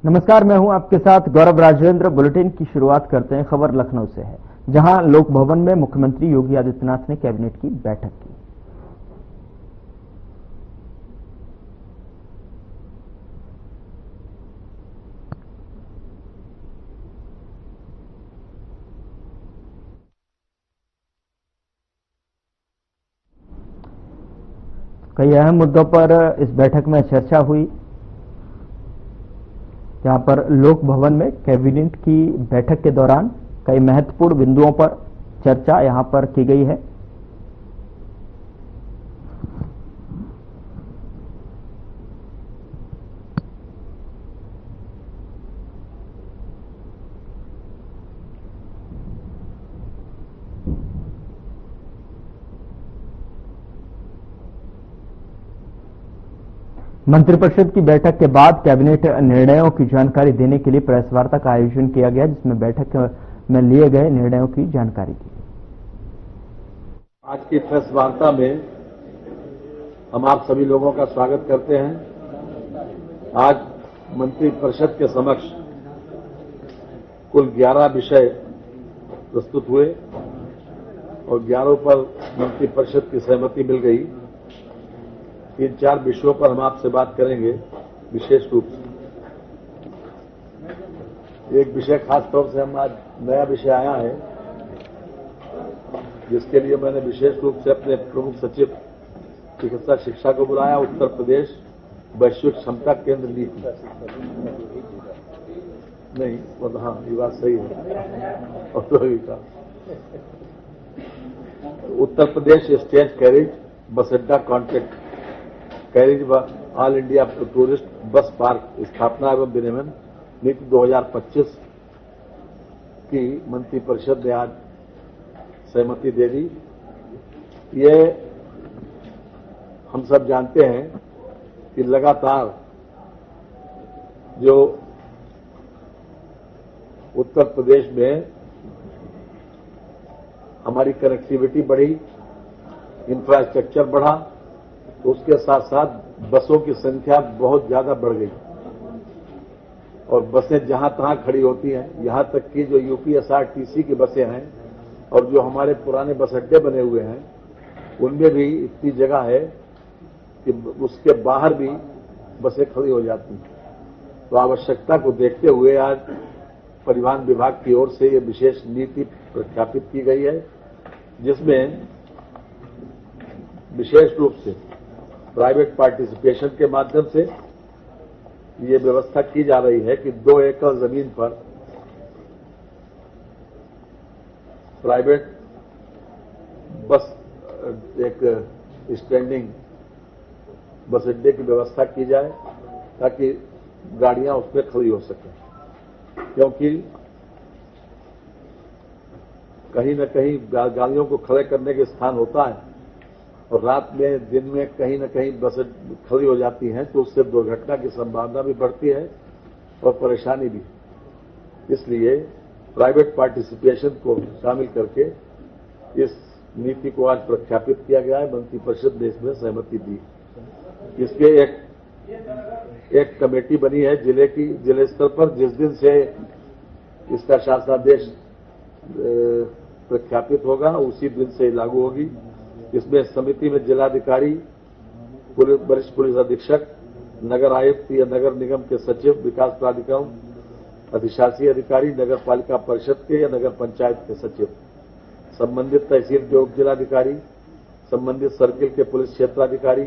नमस्कार, मैं हूं आपके साथ गौरव राजेंद्र। बुलेटिन की शुरुआत करते हैं। खबर लखनऊ से है, जहां लोक भवन में मुख्यमंत्री योगी आदित्यनाथ ने कैबिनेट की बैठक की। कई अहम मुद्दों पर इस बैठक में चर्चा हुई। यहां पर लोक भवन में कैबिनेट की बैठक के दौरान कई महत्वपूर्ण बिंदुओं पर चर्चा यहां पर की गई है। मंत्रिपरिषद की बैठक के बाद कैबिनेट निर्णयों की जानकारी देने के लिए प्रेस वार्ता का आयोजन किया गया, जिसमें बैठक में लिए गए निर्णयों की जानकारी दी। आज की प्रेस वार्ता में हम आप सभी लोगों का स्वागत करते हैं। आज मंत्रिपरिषद के समक्ष कुल 11 विषय प्रस्तुत हुए और 11 पर मंत्रिपरिषद की सहमति मिल गई। 3-4 विषयों पर हम आपसे बात करेंगे विशेष रूप से। एक विषय खास तौर से हम आज नया विषय आया है, जिसके लिए मैंने विशेष रूप से अपने प्रमुख सचिव चिकित्सा शिक्षा को बुलाया। उत्तर प्रदेश वैश्विक क्षमता केंद्र नीति। नहीं, हाँ, ये बात सही है। औद्योगिक उत्तर प्रदेश स्टेट कैरेज बस अड्डा contract carriage all India tourist bus park स्थापना एवं विनियमन नीति 2025 की मंत्रिपरिषद ने आज सहमति दे दी। ये हम सब जानते हैं कि लगातार जो उत्तर प्रदेश में हमारी कनेक्टिविटी बढ़ी, इंफ्रास्ट्रक्चर बढ़ा, तो उसके साथ साथ बसों की संख्या बहुत ज्यादा बढ़ गई और बसें जहां तहां खड़ी होती हैं। यहां तक कि जो यूपीएसआरटीसी की बसें हैं और जो हमारे पुराने बस अड्डे बने हुए हैं, उनमें भी इतनी जगह है कि उसके बाहर भी बसें खड़ी हो जाती हैं। तो आवश्यकता को देखते हुए आज परिवहन विभाग की ओर से ये विशेष नीति प्रख्यापित की गई है, जिसमें विशेष रूप से प्राइवेट पार्टिसिपेशन के माध्यम से ये व्यवस्था की जा रही है कि 2 एकड़ जमीन पर प्राइवेट बस एक स्टैंडिंग बस अड्डे की व्यवस्था की जाए ताकि गाड़ियां उसमें खड़ी हो सकें, क्योंकि कहीं न कहीं गाड़ियों को खड़े करने के स्थान होता है और रात में दिन में कहीं न कहीं बस खड़ी हो जाती हैं, तो उससे दुर्घटना की संभावना भी बढ़ती है और परेशानी भी। इसलिए प्राइवेट पार्टिसिपेशन को शामिल करके इस नीति को आज प्रख्यापित किया गया है। मंत्रिपरिषद ने इसमें सहमति दी। इसके एक कमेटी बनी है जिले स्तर पर, जिस दिन से इसका शासनादेश प्रख्यापित होगा उसी दिन से लागू होगी। इसमें समिति में जिलाधिकारी, वरिष्ठ पुलिस अधीक्षक, नगर आयुक्त या नगर निगम के सचिव, विकास प्राधिकरण, अधिशासी अधिकारी, नगर पालिका परिषद के या नगर पंचायत के सचिव, संबंधित तहसील के उप जिलाधिकारी, संबंधित सर्किल के पुलिस क्षेत्राधिकारी,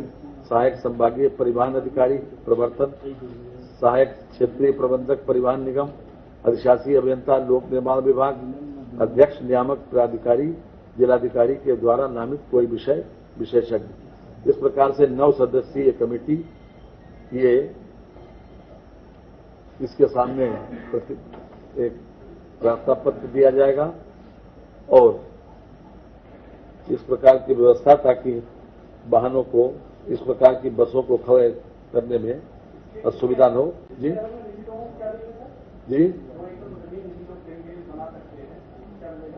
सहायक संभागीय परिवहन अधिकारी, प्रवर्तन सहायक क्षेत्रीय प्रबंधक परिवहन निगम, अधिशासी अभियंता लोक निर्माण विभाग, अध्यक्ष नियामक प्राधिकारी, जिलाधिकारी के द्वारा नामित कोई विशेषज्ञ। इस प्रकार से 9 सदस्यीय कमेटी ये इसके सामने एक प्रार्थना पत्र दिया जाएगा और इस प्रकार की व्यवस्था, ताकि वाहनों को, इस प्रकार की बसों को खड़े करने में असुविधा न हो। जी जी,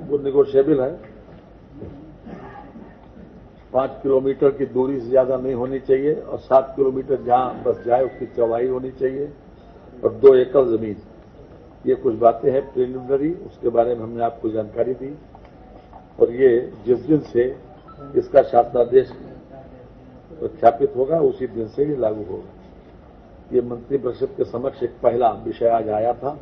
वो निगोशिएबल है। 5 किलोमीटर की दूरी से ज्यादा नहीं होनी चाहिए और 7 किलोमीटर जहां बस जाए उसकी चौड़ाई होनी चाहिए। और 2 एकड़ जमीन। ये कुछ बातें हैं प्रिलिमिनरी, उसके बारे में हमने आपको जानकारी दी और ये जिस दिन से इसका शासनादेश प्रख्यापित होगा उसी दिन से ही लागू होगा। ये मंत्रिपरिषद के समक्ष एक पहला विषय आज आया था।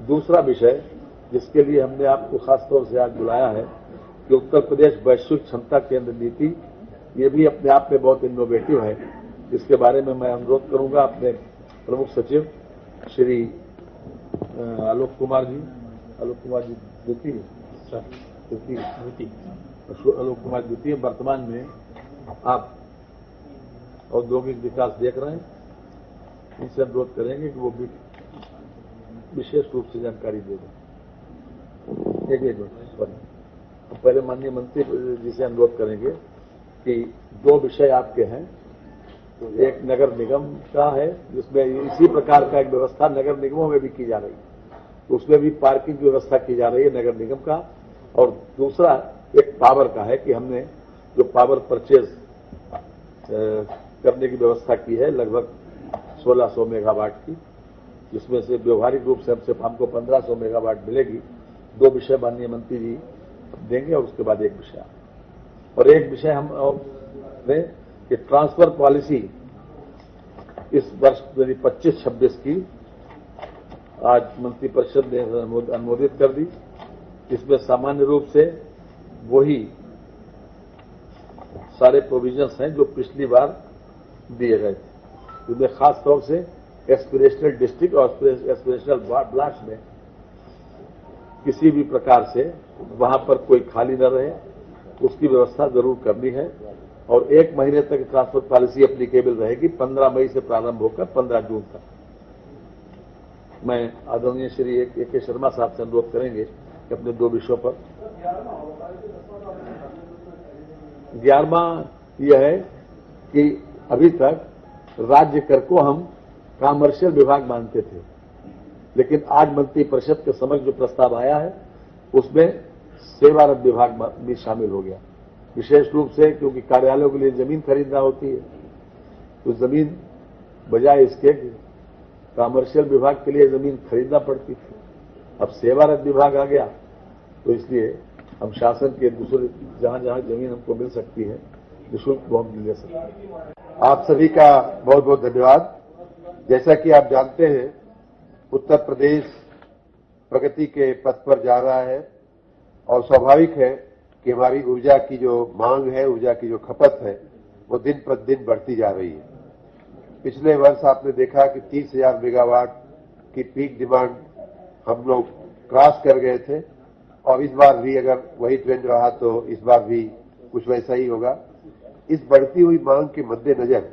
दूसरा विषय जिसके लिए हमने आपको खासतौर से आज बुलाया है कि उत्तर प्रदेश वैश्विक क्षमता केंद्र नीति, ये भी अपने आप में बहुत इनोवेटिव है। इसके बारे में मैं अनुरोध करूंगा अपने प्रमुख सचिव श्री आलोक कुमार जी द्वितीय आलोक कुमार द्वितीय वर्तमान में आप औद्योगिक विकास देख रहे हैं, इनसे अनुरोध करेंगे कि वो भी विशेष रूप से जानकारी दे दें। एक मिनट पहले माननीय मंत्री जी से अनुरोध करेंगे कि 2 विषय आपके हैं। एक नगर निगम का है जिसमें इसी प्रकार का एक व्यवस्था नगर निगमों में भी की जा रही है, उसमें भी पार्किंग की व्यवस्था की जा रही है नगर निगम का। और दूसरा एक पावर का है कि हमने जो पावर परचेज करने की व्यवस्था की है लगभग 1600 मेगावाट की, जिसमें से व्यवहारिक रूप से हमको 1500 मेगावाट मिलेगी। 2 विषय माननीय मंत्री जी देंगे और उसके बाद एक विषय और एक विषय हम दें कि ट्रांसफर पॉलिसी इस वर्ष 25-26 की आज मंत्रिपरिषद ने अनुमोदित कर दी। इसमें सामान्य रूप से वही सारे प्रोविजंस हैं जो पिछली बार दिए गए थे, जिसमें खास तौर से एस्पिरेशनल डिस्ट्रिक्ट और एस्पिरेशनल ब्लॉक्स में किसी भी प्रकार से वहां पर कोई खाली न रहे, उसकी व्यवस्था जरूर करनी है। और 1 महीने तक ट्रांसफर पॉलिसी एप्लीकेबल रहेगी, 15 मई से प्रारंभ होकर 15 जून तक। मैं आदरणीय श्री ए.के. शर्मा साहब से अनुरोध करेंगे कि अपने 2 विषयों पर। 11वां यह है कि अभी तक राज्य कर को हम कॉमर्शियल विभाग मानते थे, लेकिन आज मंत्रिपरिषद के समक्ष जो प्रस्ताव आया है उसमें सेवारत विभाग भी शामिल हो गया। विशेष रूप से क्योंकि कार्यालयों के लिए जमीन खरीदना होती है, तो जमीन बजाय इसके कॉमर्शियल विभाग के लिए जमीन खरीदना पड़ती थी। अब सेवारत विभाग आ गया, तो इसलिए हम शासन के दूसरे जहां जहां जमीन हमको मिल सकती है निःशुल्क वो हम ले सकते हैं। आप सभी का बहुत बहुत धन्यवाद। जैसा कि आप जानते हैं, उत्तर प्रदेश प्रगति के पथ पर जा रहा है और स्वाभाविक है कि हमारी ऊर्जा की जो मांग है, ऊर्जा की जो खपत है, वो दिन प्रतिदिन बढ़ती जा रही है। पिछले वर्ष आपने देखा कि 30,000 मेगावाट की पीक डिमांड हम लोग क्रॉस कर गए थे और इस बार भी अगर वही ट्रेंड रहा तो इस बार भी कुछ वैसा ही होगा। इस बढ़ती हुई मांग के मद्देनजर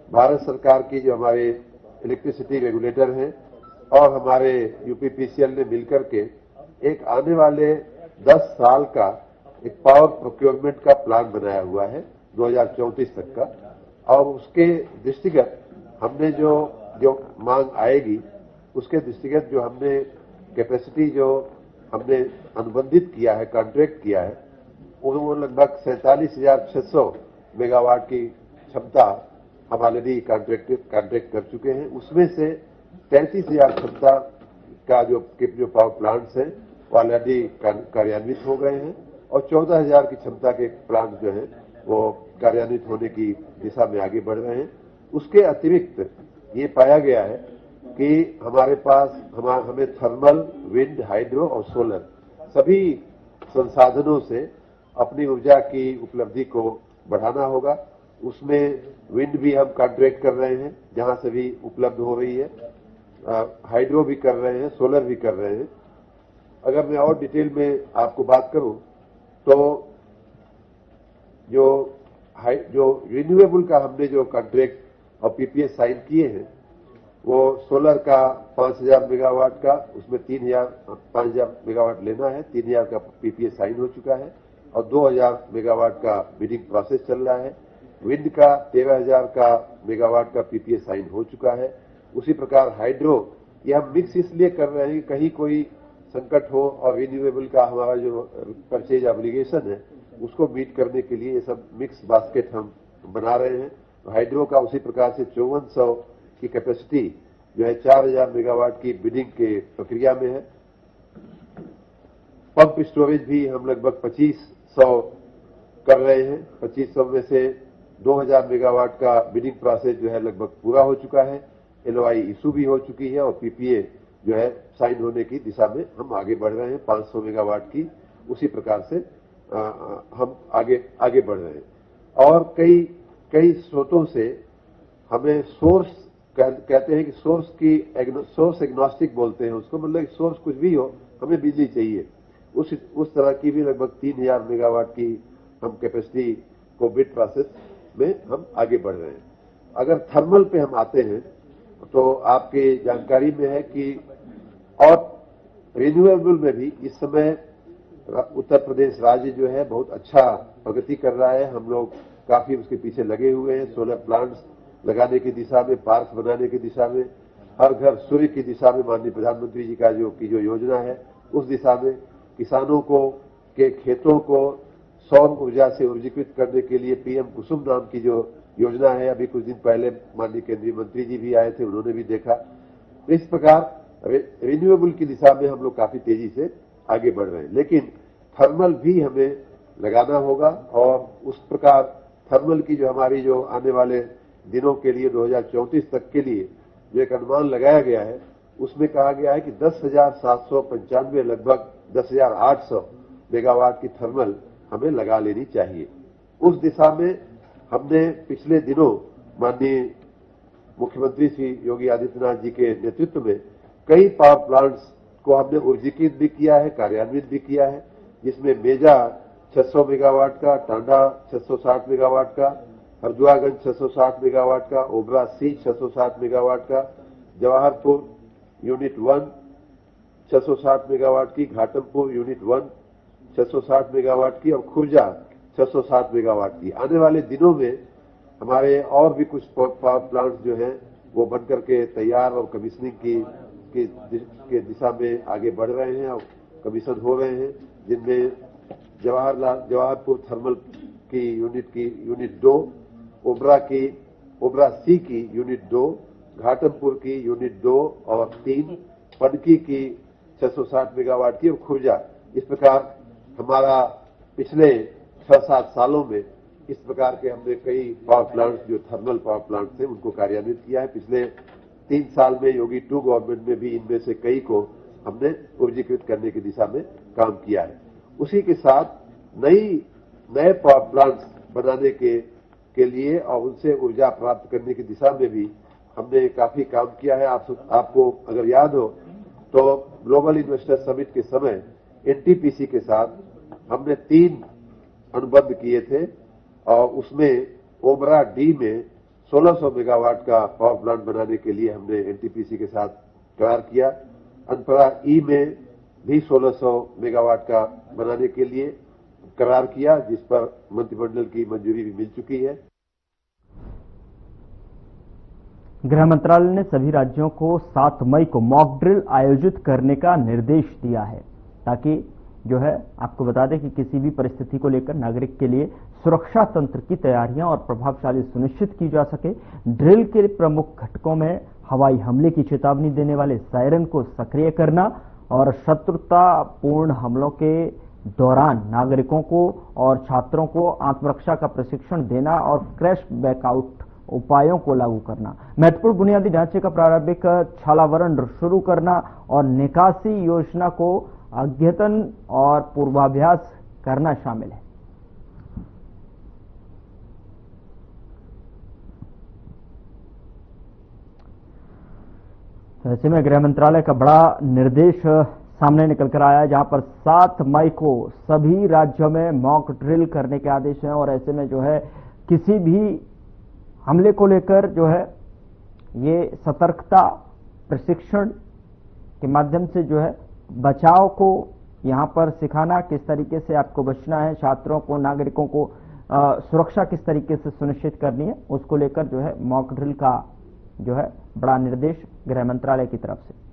भारत सरकार की जो हमारे इलेक्ट्रिसिटी रेगुलेटर हैं और हमारे यूपीपीसीएल ने मिलकर के एक आने वाले 10 साल का एक पावर प्रोक्योरमेंट का प्लान बनाया हुआ है 2034 तक का, और उसके दृष्टिगत हमने जो मांग आएगी उसके दृष्टिगत जो हमने कैपेसिटी जो हमने अनुबंधित किया है, कॉन्ट्रैक्ट किया है, वो लगभग 47,600 मेगावाट की क्षमता हम ऑलरेडी कॉन्ट्रैक्ट कर चुके हैं। उसमें से 33,000 क्षमता का जो पावर प्लांट्स हैं वो ऑलरेडी कार्यान्वित हो गए हैं और 14,000 की क्षमता के प्लांट जो हैं वो कार्यान्वित होने की दिशा में आगे बढ़ रहे हैं। उसके अतिरिक्त ये पाया गया है कि हमारे पास हमें थर्मल, विंड, हाइड्रो और सोलर सभी संसाधनों से अपनी ऊर्जा की उपलब्धि को बढ़ाना होगा। उसमें विंड भी हम कॉन्ट्रैक्ट कर रहे हैं जहां से भी उपलब्ध हो रही है, हाइड्रो भी कर रहे हैं, सोलर भी कर रहे हैं। अगर मैं और डिटेल में आपको बात करूं तो जो रिन्यूएबल का हमने जो कॉन्ट्रैक्ट और पीपीए साइन किए हैं वो सोलर का 5,000 मेगावाट का, उसमें 5,000 मेगावाट लेना है, 3,000 का पीपीए साइन हो चुका है और 2,000 मेगावाट का बिडिंग प्रोसेस चल रहा है। विंड का 13,000 का मेगावाट का पीपीए साइन हो चुका है। उसी प्रकार हाइड्रो ये हम मिक्स इसलिए कर रहे हैं कि कहीं कोई संकट हो और रिन्यूएबल का हमारा जो परचेज ऑब्लिगेशन है उसको मीट करने के लिए ये सब मिक्स बास्केट हम बना रहे हैं। हाइड्रो का उसी प्रकार से 5400 की कैपेसिटी जो है 4000 मेगावाट की बिडिंग के प्रक्रिया में है। पंप स्टोरेज भी हम लगभग 2500 कर रहे हैं। 2500 में से 2000 मेगावाट का बिडिंग प्रोसेस जो है लगभग पूरा हो चुका है। LOI इशू भी हो चुकी है और PPA जो है साइन होने की दिशा में हम आगे बढ़ रहे हैं। 500 मेगावाट की उसी प्रकार से हम आगे बढ़ रहे हैं। और कई स्रोतों से हमें सोर्स कहते हैं कि सोर्स एग्नोस्टिक बोलते हैं उसको, मतलब सोर्स कुछ भी हो, हमें बिजली चाहिए। उस तरह की भी लगभग 3000 मेगावाट की हम कैपेसिटी को बिड प्रोसेस में हम आगे बढ़ रहे हैं। अगर थर्मल पे हम आते हैं तो आपकी जानकारी में है कि और रिन्यूएबल में भी इस समय उत्तर प्रदेश राज्य जो है बहुत अच्छा प्रगति कर रहा है। हम लोग काफी उसके पीछे लगे हुए हैं। सोलर प्लांट्स लगाने की दिशा में, पार्क बनाने की दिशा में, हर घर सूर्य की दिशा में माननीय प्रधानमंत्री जी का जो योजना है उस दिशा में किसानों के खेतों को सौर ऊर्जा से ऊर्जीकृत करने के लिए PM कुसुम नाम की जो योजना है, अभी कुछ दिन पहले माननीय केंद्रीय मंत्री जी भी आए थे, उन्होंने भी देखा। इस प्रकार रिन्यूएबल की दिशा में हम लोग काफी तेजी से आगे बढ़ रहे हैं। लेकिन थर्मल भी हमें लगाना होगा और उस प्रकार थर्मल की जो हमारी जो आने वाले दिनों के लिए 2034 तक के लिए जो एक अनुमान लगाया गया है उसमें कहा गया है कि 10,795 लगभग 10,800 मेगावाट की थर्मल हमें लगा लेनी चाहिए। उस दिशा में हमने पिछले दिनों माननीय मुख्यमंत्री श्री योगी आदित्यनाथ जी के नेतृत्व में कई पावर प्लांट्स को हमने ऊर्जीकृत भी किया है, कार्यान्वित भी किया है, जिसमें मेजा 600 मेगावाट का, टांडा 660 मेगावाट का, हरदुआगंज 660 मेगावाट का, ओबरा सी 660 मेगावाट का, जवाहरपुर यूनिट 1 660 मेगावाट की, घाटमपुर यूनिट 1 660 मेगावाट की और खुर्जा 660 मेगावाट की। आने वाले दिनों में हमारे और भी कुछ पावर प्लांट्स जो हैं वो बनकर के तैयार और कमीशनिंग के दिशा में आगे बढ़ रहे हैं और कमीशन हो रहे हैं, जिनमें जवाहरपुर थर्मल की यूनिट 2, ओबरा सी की यूनिट 2, घाटमपुर की यूनिट 2 और 3, पडकी की 660 मेगावाट की और खुर्जा। इस प्रकार हमारा पिछले 6-7 सालों में इस प्रकार के हमने कई पावर प्लांट्स जो थर्मल पावर प्लांट थे उनको कार्यान्वित किया है। पिछले 3 साल में योगी 2 गवर्नमेंट में भी इनमें से कई को हमने ऊर्जीकृत करने की दिशा में काम किया है। उसी के साथ नए पावर प्लांट्स बनाने के लिए और उनसे ऊर्जा प्राप्त करने की दिशा में भी हमने काफी काम किया है। आपको अगर याद हो तो ग्लोबल इन्वेस्टर समिट के समय NTPC के साथ हमने 3 अनुबंध किए थे और उसमें ओबरा डी में 1600 मेगावाट का पावर प्लांट बनाने के लिए हमने NTPC के साथ करार किया। अनपरा ई में भी 1600 मेगावाट का बनाने के लिए करार किया, जिस पर मंत्रिमंडल की मंजूरी भी मिल चुकी है। गृह मंत्रालय ने सभी राज्यों को 7 मई को मॉक ड्रिल आयोजित करने का निर्देश दिया है, ताकि जो है आपको बता दें कि किसी भी परिस्थिति को लेकर नागरिक के लिए सुरक्षा तंत्र की तैयारियां और प्रभावशाली सुनिश्चित की जा सके। ड्रिल के प्रमुख घटकों में हवाई हमले की चेतावनी देने वाले सायरन को सक्रिय करना और शत्रुतापूर्ण हमलों के दौरान नागरिकों को और छात्रों को आत्मरक्षा का प्रशिक्षण देना और क्रैश बैकआउट उपायों को लागू करना, महत्वपूर्ण बुनियादी ढांचे का प्रारंभिक छालावरण शुरू करना और निकासी योजना को अद्यतन और पूर्वाभ्यास करना शामिल है। ऐसे में गृह मंत्रालय का बड़ा निर्देश सामने निकल कर आया है, जहां पर 7 मई को सभी राज्यों में मॉक ड्रिल करने के आदेश हैं और ऐसे में जो है किसी भी हमले को लेकर जो है ये सतर्कता प्रशिक्षण के माध्यम से जो है बचाव को यहां पर सिखाना, किस तरीके से आपको बचना है, छात्रों को, नागरिकों को सुरक्षा किस तरीके से सुनिश्चित करनी है, उसको लेकर जो है मॉक ड्रिल का जो है बड़ा निर्देश गृह मंत्रालय की तरफ से।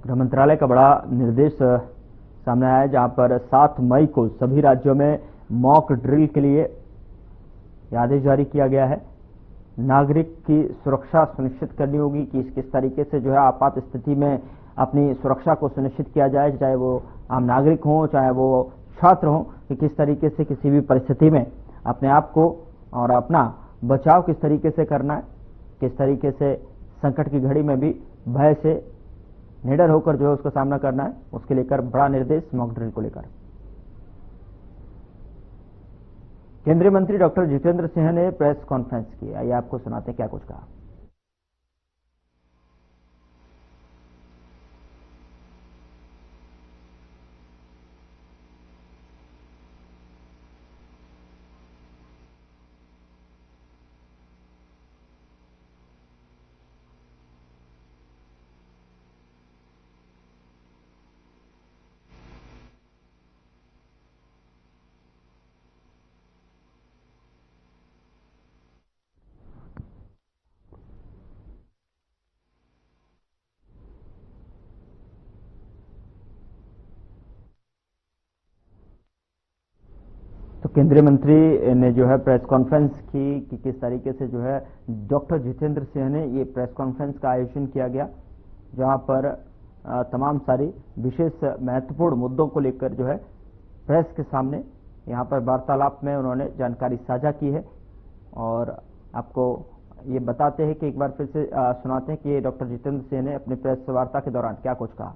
गृह मंत्रालय का बड़ा निर्देश सामने आया है, जहां पर 7 मई को सभी राज्यों में मॉक ड्रिल के लिए आदेश जारी किया गया है। नागरिक की सुरक्षा सुनिश्चित करनी होगी कि किस तरीके से जो है आपात स्थिति में अपनी सुरक्षा को सुनिश्चित किया जाए, चाहे वो आम नागरिक हों, चाहे वो छात्र हों, कि किस तरीके से किसी भी परिस्थिति में अपने आप को और अपना बचाव किस तरीके से करना है, किस तरीके से संकट की घड़ी में भी भय से निडर होकर जो है उसका सामना करना है, उसके लेकर बड़ा निर्देश मॉक ड्रिल को लेकर। केंद्रीय मंत्री डॉक्टर जितेंद्र सिंह ने प्रेस कॉन्फ्रेंस की। आइए आपको सुनाते हैं क्या कुछ कहा। तो केंद्रीय मंत्री ने जो है प्रेस कॉन्फ्रेंस की कि किस तरीके से जो है डॉक्टर जितेंद्र सिंह ने ये प्रेस कॉन्फ्रेंस का आयोजन किया गया, जहां पर तमाम सारी विशेष महत्वपूर्ण मुद्दों को लेकर जो है प्रेस के सामने यहां पर वार्तालाप में उन्होंने जानकारी साझा की है। और आपको ये बताते हैं कि एक बार फिर से सुनाते हैं कि डॉक्टर जितेंद्र सिंह ने अपनी प्रेस वार्ता के दौरान क्या कुछ कहा।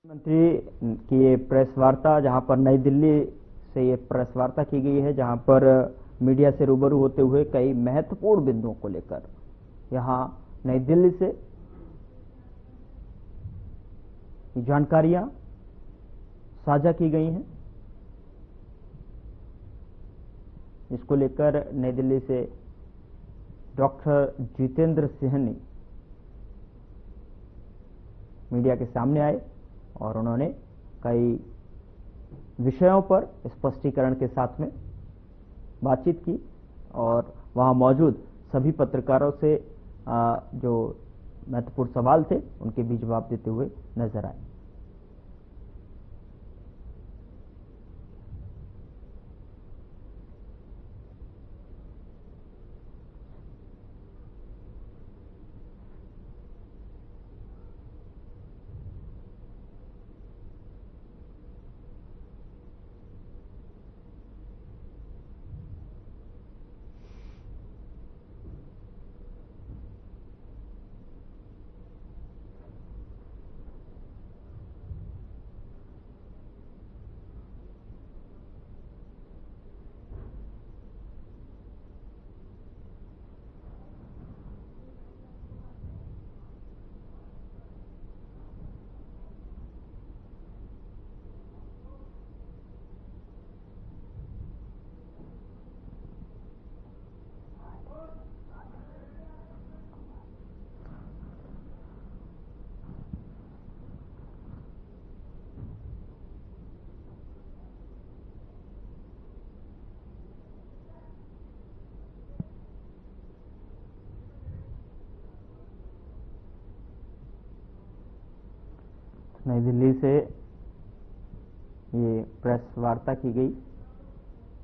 मंत्री की ये प्रेस वार्ता, जहां पर नई दिल्ली से ये प्रेस वार्ता की गई है, जहां पर मीडिया से रूबरू होते हुए कई महत्वपूर्ण बिंदुओं को लेकर यहां नई दिल्ली से जानकारियां साझा की गई हैं। इसको लेकर नई दिल्ली से डॉक्टर जितेंद्र सिंह ने मीडिया के सामने आए और उन्होंने कई विषयों पर स्पष्टीकरण के साथ में बातचीत की और वहां मौजूद सभी पत्रकारों से जो महत्वपूर्ण सवाल थे उनके भी जवाब देते हुए नजर आए। नई दिल्ली से ये प्रेस वार्ता की गई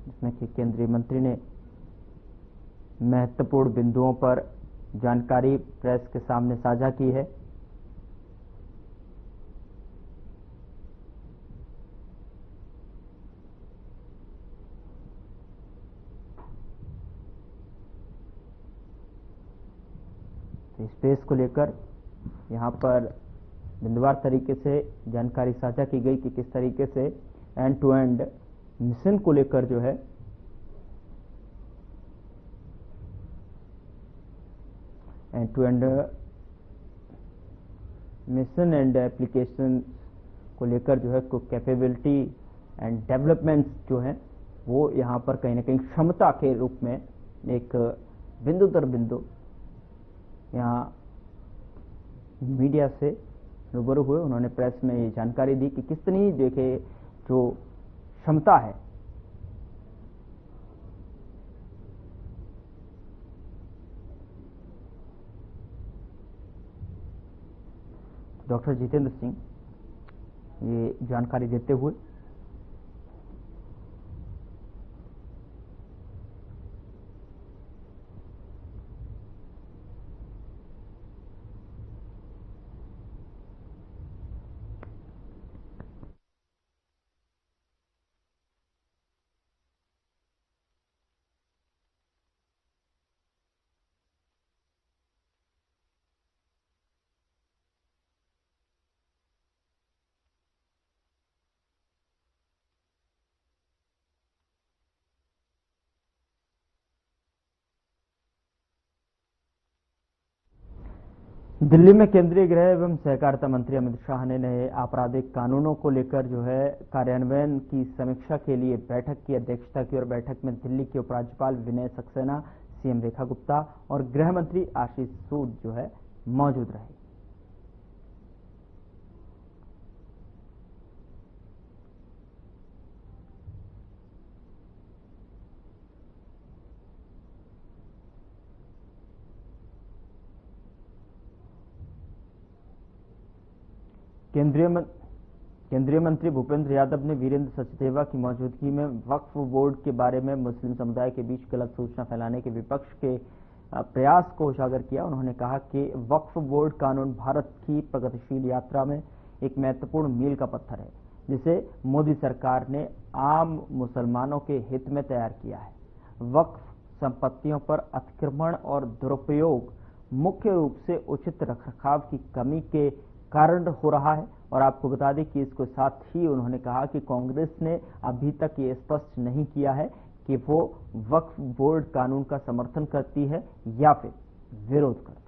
जिसमें कि केंद्रीय मंत्री ने महत्वपूर्ण बिंदुओं पर जानकारी प्रेस के सामने साझा की है। तो स्पेस को लेकर यहां पर बिंदुवार तरीके से जानकारी साझा की गई कि किस तरीके से एंड टू एंड मिशन को लेकर जो है end to end mission and application को लेकर जो है को कैपेबिलिटी एंड डेवलपमेंट्स जो है वो यहां पर कहीं ना कहीं क्षमता के रूप में एक बिंदु दर बिंदु यहां मीडिया से रूबरू हुए। उन्होंने प्रेस में ये जानकारी दी कि कितनी देखे जो क्षमता है डॉक्टर जितेंद्र सिंह ये जानकारी देते हुए दिल्ली में केंद्रीय गृह एवं सहकारिता मंत्री अमित शाह ने नए आपराधिक कानूनों को लेकर जो है कार्यान्वयन की समीक्षा के लिए बैठक की अध्यक्षता की और बैठक में दिल्ली के उपराज्यपाल विनय सक्सेना, सीएम रेखा गुप्ता और गृह मंत्री आशीष सूद जो है मौजूद रहे। केंद्रीय मंत्री भूपेंद्र यादव ने वीरेंद्र सचदेवा की मौजूदगी में वक्फ बोर्ड के बारे में मुस्लिम समुदाय के बीच गलत सूचना फैलाने के विपक्ष के प्रयास को उजागर किया। उन्होंने कहा कि वक्फ बोर्ड कानून भारत की प्रगतिशील यात्रा में एक महत्वपूर्ण मील का पत्थर है, जिसे मोदी सरकार ने आम मुसलमानों के हित में तैयार किया है। वक्फ संपत्तियों पर अतिक्रमण और दुरुपयोग मुख्य रूप से उचित रखरखाव की कमी के कारण हो रहा है और आपको बता दें कि इसके साथ ही उन्होंने कहा कि कांग्रेस ने अभी तक ये स्पष्ट नहीं किया है कि वो वक्फ बोर्ड कानून का समर्थन करती है या फिर विरोध करती है।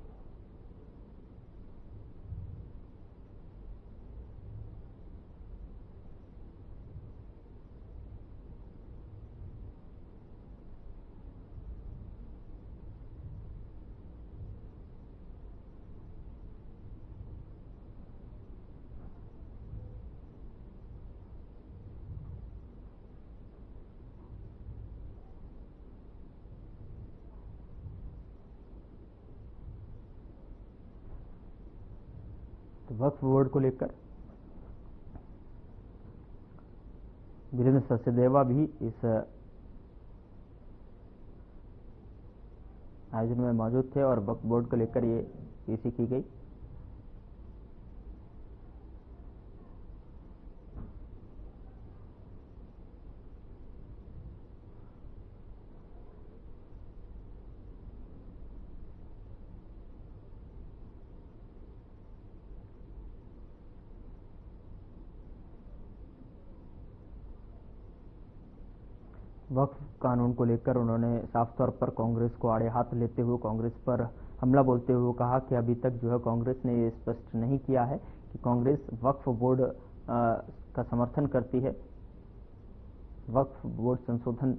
तो वक्फ बोर्ड को लेकर वीरेंद्र सचदेवा भी इस आयोजन में मौजूद थे और वक्फ बोर्ड को लेकर ये पेशी की गई। वक्फ कानून को लेकर उन्होंने साफ तौर पर कांग्रेस को आड़े हाथ लेते हुए कांग्रेस पर हमला बोलते हुए कहा कि अभी तक जो है कांग्रेस ने ये स्पष्ट नहीं किया है कि कांग्रेस वक्फ बोर्ड का समर्थन करती है, वक्फ बोर्ड संशोधन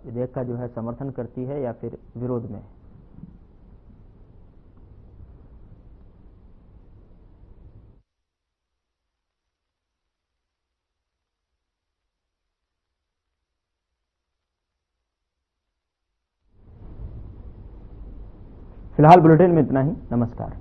विधेयक का जो है समर्थन करती है या फिर विरोध में। फिलहाल बुलेटिन में इतना ही। नमस्कार।